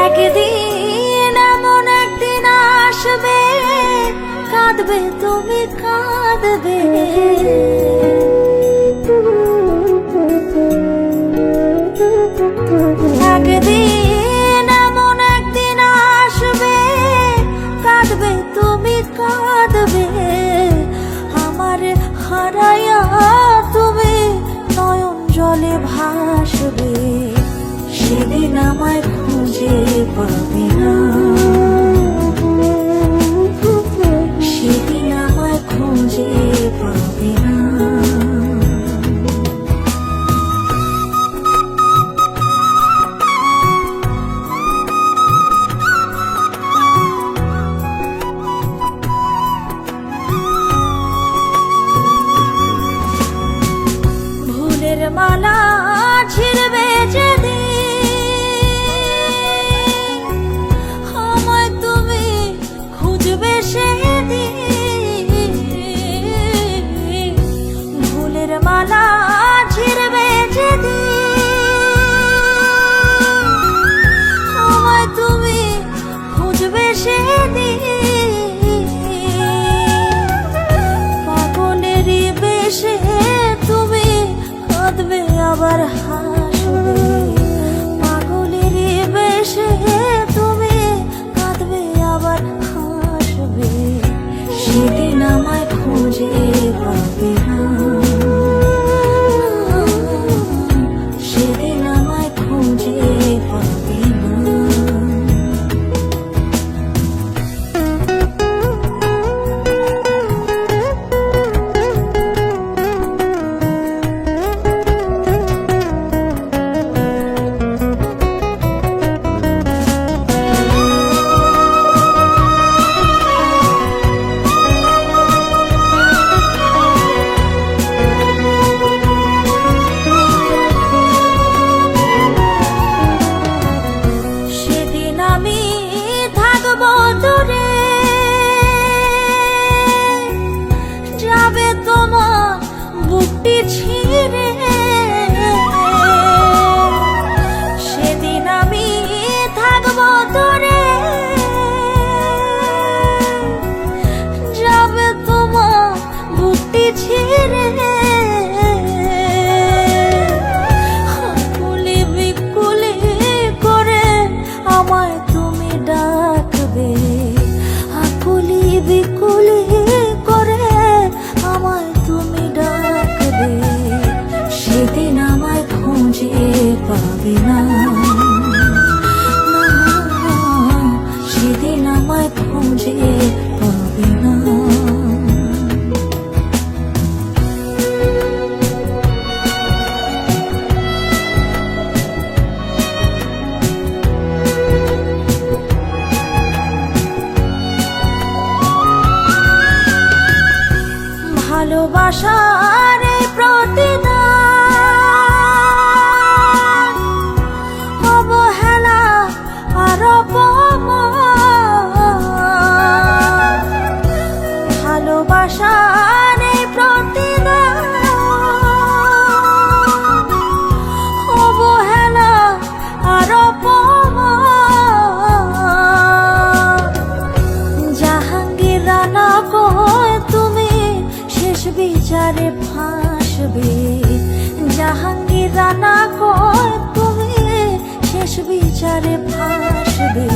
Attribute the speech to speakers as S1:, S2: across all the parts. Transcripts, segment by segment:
S1: একদিন এমন একদিন আসবে, কাঁদবে তুমি কাঁদবে, একদিন এমন একদিন আসবে, কাঁদবে তুমি কাঁদবে, আমার হারাইয়া তুমি নয়ন জলে ভাসবে, সেদিন আমায় খুঁজে পাবে না, সেদিন আমায় খুঁজে পাবে না। ভুলের মালা ছিঁড়বে যেদিন, আমায় তুমি খুঁজবে সেদিন, ভুলের মালা ছিঁড়বে যেদিন, আমায় তুমি খুঁজবে সেদিন, পাগলেরই বেশে তুমি কাঁদবে আবার হাসবে, পাগলেরই বেশে তুমি কাঁদবে আবার হাসবে, সেদিন আমায় খুঁজে পাবে না, সেদিন আমায় খুঁজে পাবে না। সেদিন আমি থাকবো দূরে, যাবে তোমার বুকটি ছিঁড়ে, সেদিন আমি থাকবো দূরে, যাবে তোমার বুকটি ছিঁড়ে, কুলি বিকুলি করে আমায় তুমি ডাকবে, আকুলি বিকুলি করে আমায় তুমি ডাকবে, সেদিন আমায় খুঁজে পাবে না, সেদিন আমায় খুঁজে পাবে না। ভালোবাসার এই প্রতিদান, অবহেলা আর অপমান, ভালোবাসার এই প্রতিদান, অবহেলা আর অপমান, জাহাঙ্গীর রানা কয় তুমি শেষ বিচারে ফাঁসবে, জাহাঙ্গীর রানা কয় তুমি শেষ বিচারে ফাঁসবে,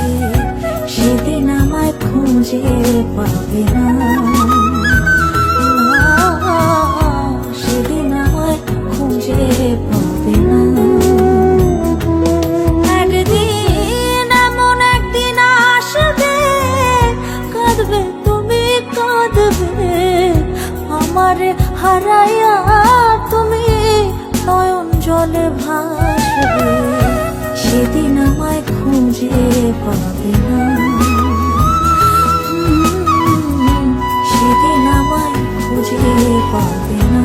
S1: সেদিন আমায় খুঁজে পাবে না, সেদিন আমায় খুঁজে পাবে না। একদিন এমন একদিন আসবে, কাঁদবে তুমি কাঁদবে, আমার হারাইয়া তুমি নয়ন জলে ভাসবে, সেদিন আমায় খুঁজে পাবে না, সেদিন আমায় খুঁজে পাবে না।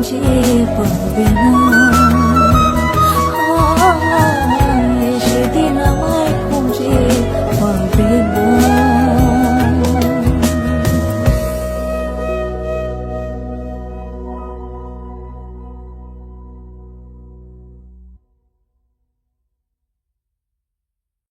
S1: যে পাবে না।